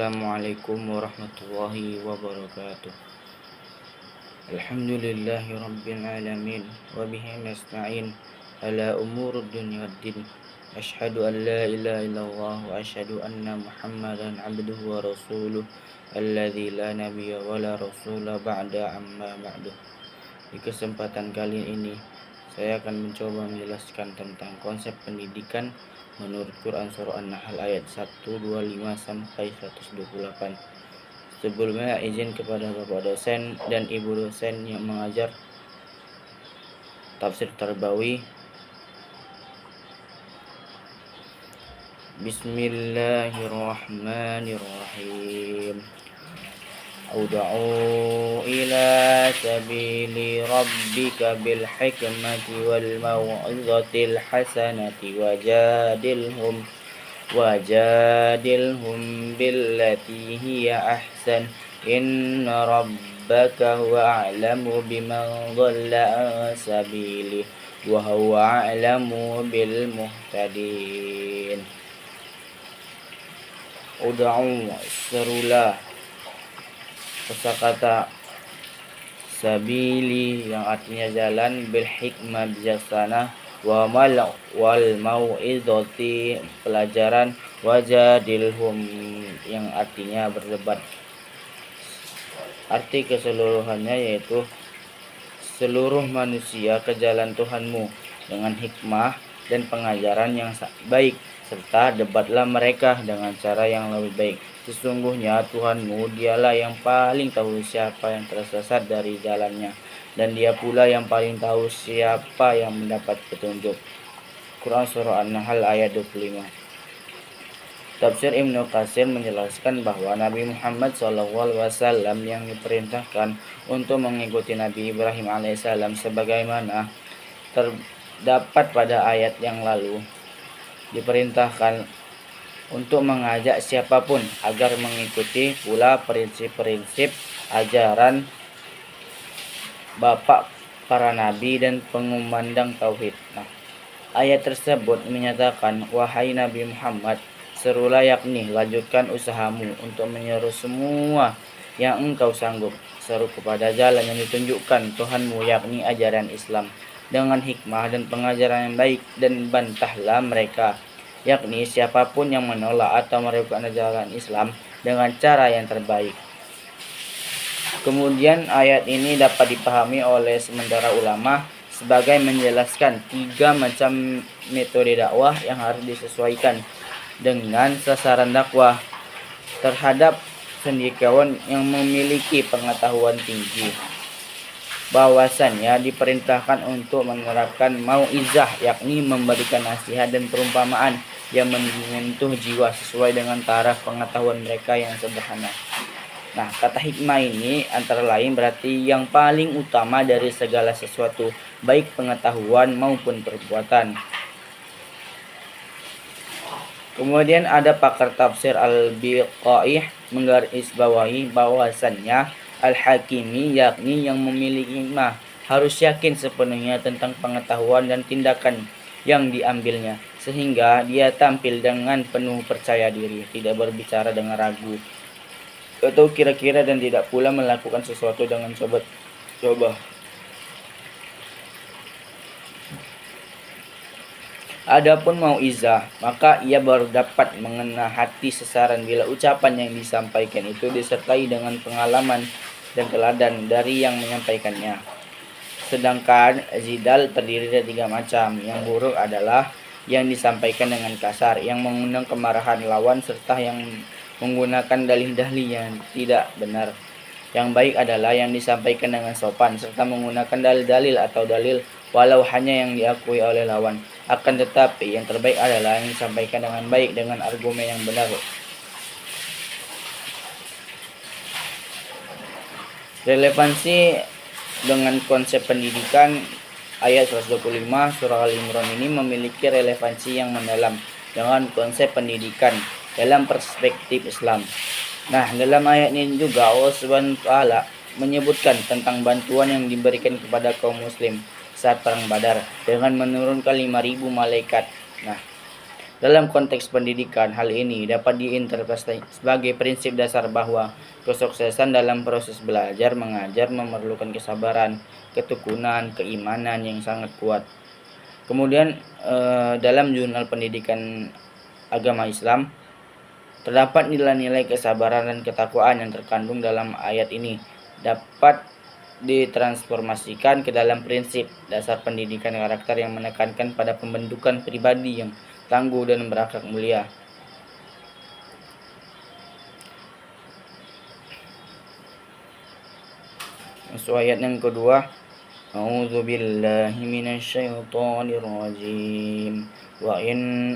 Assalamualaikum warahmatullahi wabarakatuh. Alhamdulillahi rabbil alamin wa bihi nasta'in ala umurud dunya waddin. Asyhadu an la ilaha illallah wa asyhadu anna Muhammadan abduhu wa rasuluh alladzi la nabiyya wa la rasula ba'da amma ba'du. Di kesempatan kali ini saya akan mencoba menjelaskan tentang konsep pendidikan menurut Quran Surah An-Nahl ayat 125 sampai 128. Sebelumnya izin kepada Bapak dosen dan Ibu dosen yang mengajar tafsir Tarbawi. Bismillahirrahmanirrahim. Ud'u ila sabili rabbika bil hikmati wal mau'izatil hasanati wajadilhum billati hiya ahsan inna rabbaka huwa a'lamu biman dhalla an sabilihi wa huwa a'lamu bil muhtadin. Ud'u, serulah. Kosakata sabili yang artinya jalan, bil hikmah bijaksana, wal mau'izati pelajaran, wajadilhum yang artinya berdebat. Arti keseluruhannya yaitu seluruh manusia ke jalan Tuhanmu dengan hikmah dan pengajaran yang baik, serta debatlah mereka dengan cara yang lebih baik. Sesungguhnya Tuhanmu dialah yang paling tahu siapa yang tersesat dari jalannya, dan dia pula yang paling tahu siapa yang mendapat petunjuk. Quran Surah An-Nahl ayat 25. Tafsir Ibnu Katsir menjelaskan bahwa Nabi Muhammad SAW yang diperintahkan untuk mengikuti Nabi Ibrahim alaihissalam sebagaimana terdapat pada ayat yang lalu, diperintahkan untuk mengajak siapapun agar mengikuti pula prinsip-prinsip ajaran bapak para nabi dan pengumandang tauhid. Ayat tersebut menyatakan, wahai Nabi Muhammad, serulah, yakni lanjutkan usahamu untuk menyeru semua yang engkau sanggup, seru kepada jalan yang ditunjukkan Tuhanmu, yakni ajaran Islam, dengan hikmah dan pengajaran yang baik, dan bantahlah mereka, yakni siapapun yang menolak atau meragukan ajaran Islam, dengan cara yang terbaik. Kemudian ayat ini dapat dipahami oleh sementara ulama sebagai menjelaskan 3 macam metode dakwah yang harus disesuaikan dengan sasaran dakwah terhadap cendekiawan yang memiliki pengetahuan tinggi. Bahwasannya diperintahkan untuk menerapkan mau'izah, yakni memberikan nasihat dan perumpamaan yang menyentuh jiwa sesuai dengan taraf pengetahuan mereka yang sederhana. Kata hikmah ini antara lain berarti yang paling utama dari segala sesuatu, baik pengetahuan maupun perbuatan. Kemudian ada pakar tafsir Al-Biqaih menggarisbawahi bahwasannya Al-Hakimi, yakni yang memiliki hikmah, harus yakin sepenuhnya tentang pengetahuan dan tindakan yang diambilnya, sehingga dia tampil dengan penuh percaya diri, tidak berbicara dengan ragu atau kira-kira, dan tidak pula melakukan sesuatu dengan coba-coba. Adapun mau'izah, maka ia baru dapat mengena hati sasaran bila ucapan yang disampaikan itu disertai dengan pengalaman dan teladan dari yang menyampaikannya. Sedangkan zidal terdiri dari 3 macam. Yang buruk adalah yang disampaikan dengan kasar, yang mengundang kemarahan lawan, serta yang menggunakan dalih-dalih yang tidak benar. Yang baik adalah yang disampaikan dengan sopan, serta menggunakan dalil-dalil atau dalil walau hanya yang diakui oleh lawan. Akan tetapi yang terbaik adalah yang disampaikan dengan baik, dengan argumen yang benar. Relevansi dengan konsep pendidikan, ayat 125 surah Al-Imran ini memiliki relevansi yang mendalam dengan konsep pendidikan dalam perspektif Islam. Dalam ayat ini juga Allah SWT menyebutkan tentang bantuan yang diberikan kepada kaum muslim saat perang Badar dengan menurunkan 5.000 malaikat. Dalam konteks pendidikan, hal ini dapat diinterpretasi sebagai prinsip dasar bahwa kesuksesan dalam proses belajar mengajar memerlukan kesabaran, ketekunan, keimanan yang sangat kuat. Kemudian dalam jurnal pendidikan agama Islam terdapat nilai-nilai kesabaran dan ketakwaan yang terkandung dalam ayat ini dapat ditransformasikan ke dalam prinsip dasar pendidikan karakter yang menekankan pada pembentukan pribadi yang tangguh dan berakhlak mulia. Masuk ayat yang kedua. A'udzu billahi minasyaitonir rajim. Wa in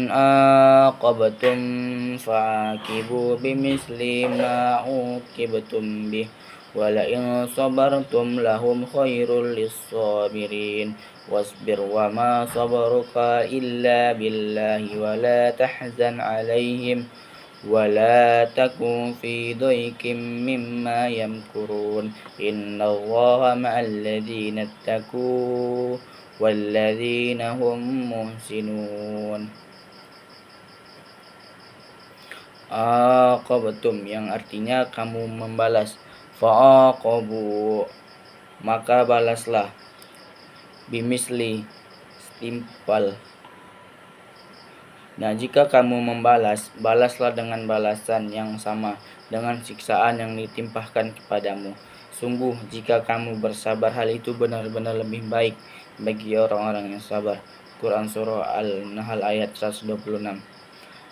aqabtum fa'aqibu bimisli ma uqibtum bih wa la in sabartum lahum khairul lis-sabirin wasbir wa ma sabruka illa billahi wa la tahzan 'alaihim ولا تكن في ضيق مما يمكرون إن الله مع الذين اتقوا والذين هم محسنون. Aqabtum yang artinya kamu membalas, fa'aqabu maka balaslah, bimisli setimpal. Nah, jika kamu membalas, balaslah dengan balasan yang sama, dengan siksaan yang ditimpahkan kepadamu. Sungguh, jika kamu bersabar, hal itu benar-benar lebih baik bagi orang-orang yang sabar. Quran Surah Al-Nahl ayat 126.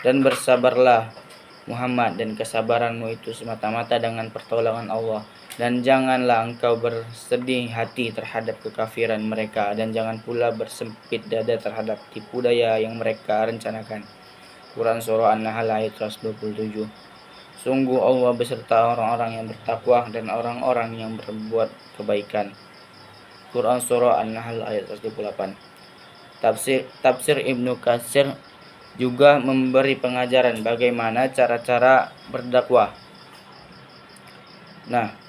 Dan bersabarlah Muhammad, dan kesabaranmu itu semata-mata dengan pertolongan Allah. Dan janganlah engkau bersedih hati terhadap kekafiran mereka, dan jangan pula bersempit dada terhadap tipu daya yang mereka rencanakan. Quran Surah An-Nahl ayat 127. Sungguh Allah beserta orang-orang yang bertakwa dan orang-orang yang berbuat kebaikan. Quran Surah An-Nahl ayat 128. Tafsir Ibnu Katsir juga memberi pengajaran bagaimana cara-cara berdakwah. Nah,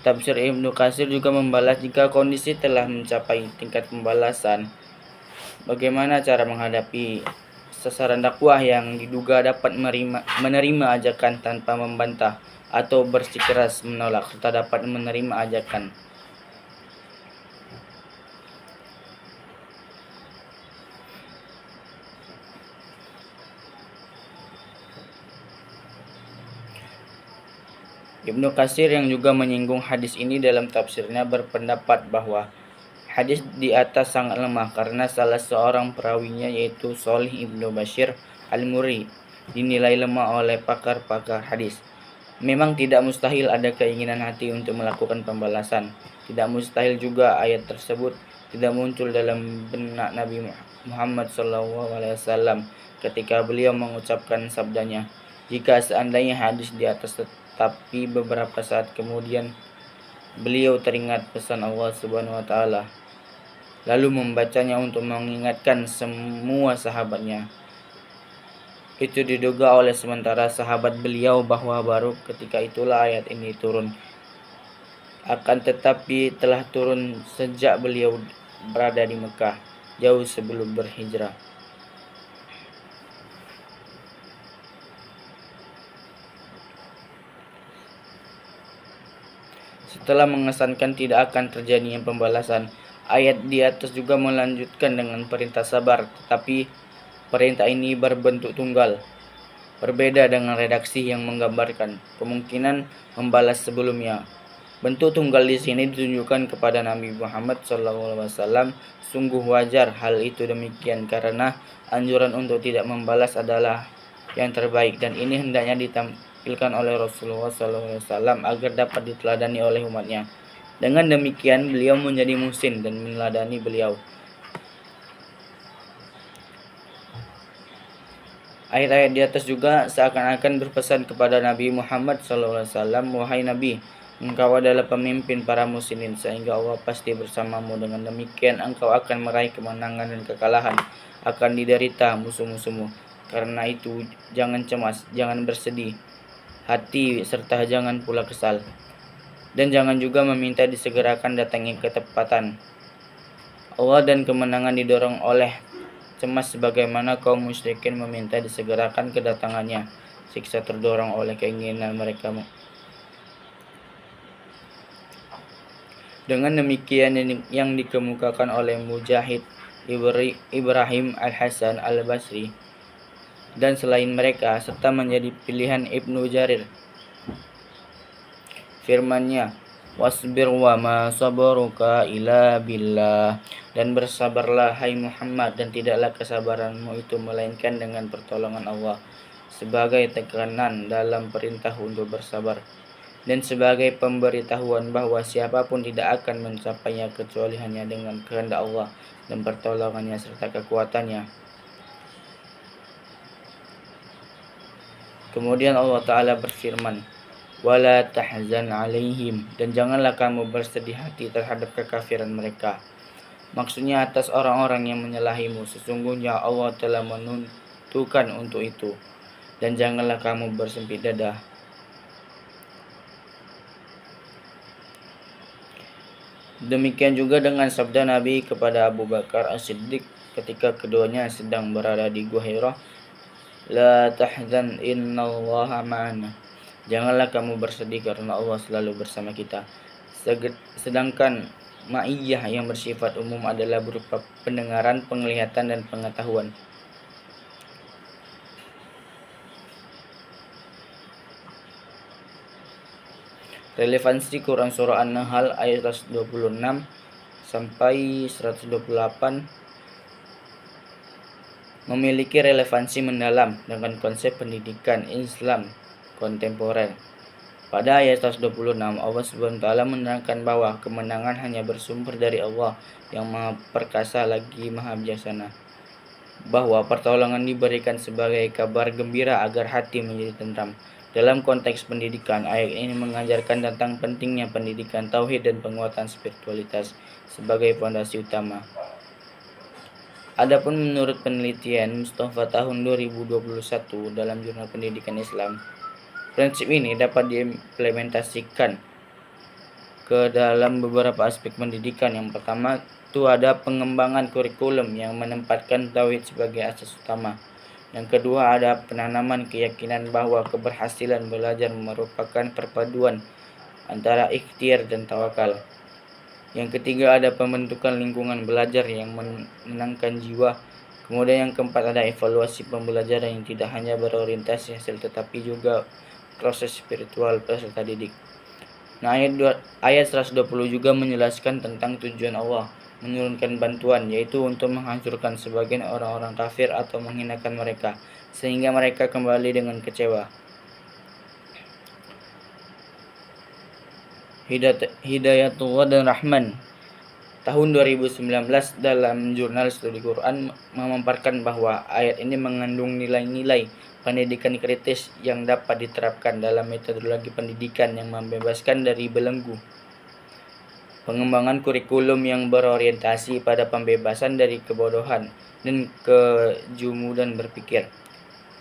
Tafsir Ibnu Katsir juga membalas jika kondisi telah mencapai tingkat pembalasan, bagaimana cara menghadapi sasaran dakwah yang diduga dapat menerima ajakan tanpa membantah atau bersikeras menolak, serta dapat menerima ajakan. Ibnu Katsir yang juga menyinggung hadis ini dalam tafsirnya berpendapat bahwa hadis di atas sangat lemah karena salah seorang perawinya yaitu Shalih Ibnu Bashir Al-Murri dinilai lemah oleh pakar-pakar hadis. Memang tidak mustahil ada keinginan hati untuk melakukan pembalasan. Tidak mustahil juga ayat tersebut tidak muncul dalam benak Nabi Muhammad SAW ketika beliau mengucapkan sabdanya, jika seandainya hadis di atas, tapi beberapa saat kemudian beliau teringat pesan Allah Subhanahu wa taala, lalu membacanya untuk mengingatkan semua sahabatnya. Itu diduga oleh sementara sahabat beliau bahwa baru ketika itulah ayat ini turun. Akan tetapi telah turun sejak beliau berada di Mekah, jauh sebelum berhijrah. Setelah mengesankan tidak akan terjadinya pembalasan, ayat di atas juga melanjutkan dengan perintah sabar, tetapi perintah ini berbentuk tunggal, berbeda dengan redaksi yang menggambarkan kemungkinan membalas sebelumnya. Bentuk tunggal di sini ditunjukkan kepada Nabi Muhammad SAW. Sungguh wajar hal itu demikian karena anjuran untuk tidak membalas adalah yang terbaik, dan ini hendaknya ditampilkan oleh Rasulullah SAW agar dapat diteladani oleh umatnya. Dengan demikian beliau menjadi muhsin dan meneladani beliau. Ayat-ayat di atas juga seakan-akan berpesan kepada Nabi Muhammad SAW, wahai Nabi, engkau adalah pemimpin para muslimin, sehingga Allah pasti bersamamu. Dengan demikian engkau akan meraih kemenangan dan kekalahan akan diderita musuh-musuhmu. Karena itu jangan cemas, jangan bersedih hati, serta jangan pula kesal. Dan jangan juga meminta disegerakan datangnya ketepatan. Allah dan kemenangan didorong oleh cemas sebagaimana kaum musyrikin meminta disegerakan kedatangannya. Siksa terdorong oleh keinginan mereka. Dengan demikian yang dikemukakan oleh Mujahid Ibrahim Al-Hasan Al-Basri dan selain mereka serta menjadi pilihan Ibnu Jarir. Firman-Nya, "Wasbir wa ma sabruka illa billah." Dan bersabarlah hai Muhammad, dan tidaklah kesabaranmu itu melainkan dengan pertolongan Allah, sebagai tekanan dalam perintah untuk bersabar dan sebagai pemberitahuan bahwa siapapun tidak akan mencapainya kecuali hanya dengan kehendak Allah dan pertolongannya serta kekuatannya. Kemudian Allah Ta'ala berfirman, "Wala tahzan alaihim." Dan janganlah kamu bersedih hati terhadap kekafiran mereka. Maksudnya atas orang-orang yang menyalahimu. Sesungguhnya Allah telah menentukan untuk itu. Dan janganlah kamu bersempit dada. Demikian juga dengan sabda Nabi kepada Abu Bakar As-Siddiq ketika keduanya sedang berada di Gua Hira, "La tahzan innallaha ma'ana." Janganlah kamu bersedih karena Allah selalu bersama kita. Sedangkan ma'iyah yang bersifat umum adalah berupa pendengaran, penglihatan, dan pengetahuan. Relevansi Quran Surah An-Nahl ayat 126 sampai 128 memiliki relevansi mendalam dengan konsep pendidikan Islam kontemporer. Pada ayat 126, Allah SWT menerangkan bahwa kemenangan hanya bersumber dari Allah yang Maha Perkasa lagi Maha Bijaksana. Bahwa pertolongan diberikan sebagai kabar gembira agar hati menjadi tentram. Dalam konteks pendidikan, ayat ini mengajarkan tentang pentingnya pendidikan tauhid dan penguatan spiritualitas sebagai fondasi utama. Adapun menurut penelitian Mustafa tahun 2021 dalam Jurnal Pendidikan Islam, prinsip ini dapat diimplementasikan ke dalam beberapa aspek pendidikan. Yang pertama itu ada pengembangan kurikulum yang menempatkan tauhid sebagai asas utama. Yang kedua ada penanaman keyakinan bahwa keberhasilan belajar merupakan perpaduan antara ikhtiar dan tawakal. Yang ketiga ada pembentukan lingkungan belajar yang menenangkan jiwa. Kemudian yang keempat ada evaluasi pembelajaran yang tidak hanya berorientasi hasil tetapi juga proses spiritual peserta didik. Nah, ayat 120 juga menjelaskan tentang tujuan Allah menurunkan bantuan, yaitu untuk menghancurkan sebagian orang-orang kafir atau menghinakan mereka, sehingga mereka kembali dengan kecewa. Hidayatullah dan Rahman tahun 2019 dalam jurnal studi Quran memaparkan bahwa ayat ini mengandung nilai-nilai pendidikan kritis yang dapat diterapkan dalam metodologi pendidikan yang membebaskan dari belenggu. Pengembangan kurikulum yang berorientasi pada pembebasan dari kebodohan dan kejumudan berpikir.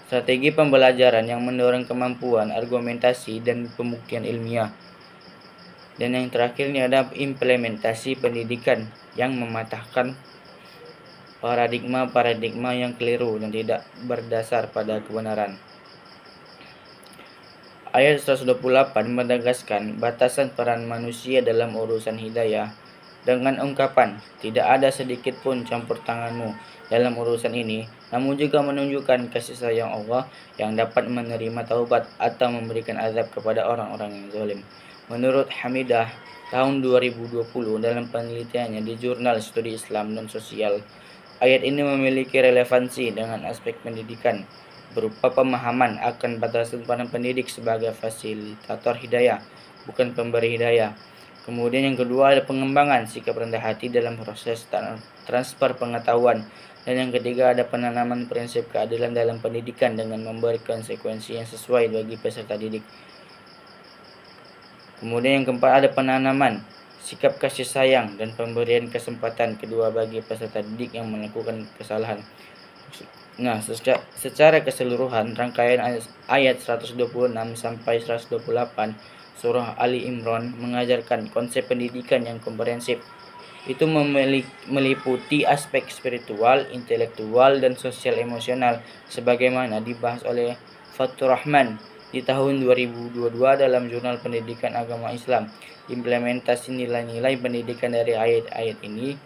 Strategi pembelajaran yang mendorong kemampuan argumentasi dan pembuktian ilmiah. Dan yang terakhir ini ada implementasi pendidikan yang mematahkan paradigma-paradigma yang keliru dan tidak berdasar pada kebenaran. Ayat 128 menegaskan batasan peran manusia dalam urusan hidayah dengan ungkapan, "Tidak ada sedikit pun campur tanganmu dalam urusan ini," namun juga menunjukkan kasih sayang Allah yang dapat menerima taubat atau memberikan azab kepada orang-orang yang zalim. Menurut Hamidah tahun 2020 dalam penelitiannya di Jurnal Studi Islam dan Sosial, ayat ini memiliki relevansi dengan aspek pendidikan berupa pemahaman akan batasan peran pendidik sebagai fasilitator hidayah, bukan pemberi hidayah. Kemudian yang kedua ada pengembangan sikap rendah hati dalam proses transfer pengetahuan. Dan yang ketiga ada penanaman prinsip keadilan dalam pendidikan dengan memberi konsekuensi yang sesuai bagi peserta didik. Kemudian yang keempat ada penanaman sikap kasih sayang dan pemberian kesempatan kedua bagi peserta didik yang melakukan kesalahan. Nah, secara keseluruhan rangkaian ayat 126 sampai 128 surah Ali Imran mengajarkan konsep pendidikan yang komprehensif itu meliputi aspek spiritual, intelektual, dan sosial emosional sebagaimana dibahas oleh Fathur Rahman di tahun 2022 dalam Jurnal Pendidikan Agama Islam. Implementasi nilai-nilai pendidikan dari ayat-ayat ini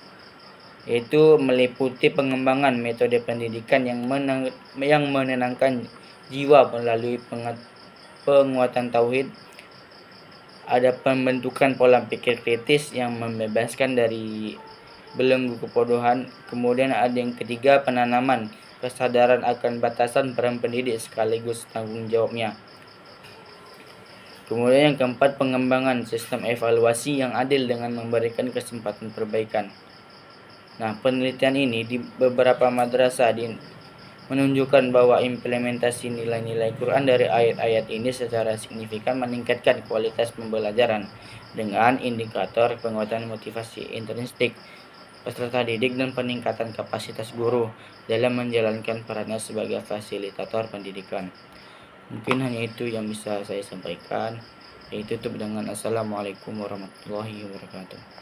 yaitu meliputi pengembangan metode pendidikan yang menenangkan jiwa melalui penguatan tauhid, ada pembentukan pola pikir kritis yang membebaskan dari belenggu kebodohan. Kemudian ada yang ketiga, penanaman kesadaran akan batasan peran pendidik sekaligus tanggung jawabnya. Kemudian yang keempat, pengembangan sistem evaluasi yang adil dengan memberikan kesempatan perbaikan. Nah, penelitian ini di beberapa madrasah menunjukkan bahwa implementasi nilai-nilai Quran dari ayat-ayat ini secara signifikan meningkatkan kualitas pembelajaran dengan indikator penguatan motivasi intrinsik peserta didik dan peningkatan kapasitas guru dalam menjalankan perannya sebagai fasilitator pendidikan. Mungkin hanya itu yang bisa saya sampaikan. Saya tutup dengan Assalamualaikum warahmatullahi wabarakatuh.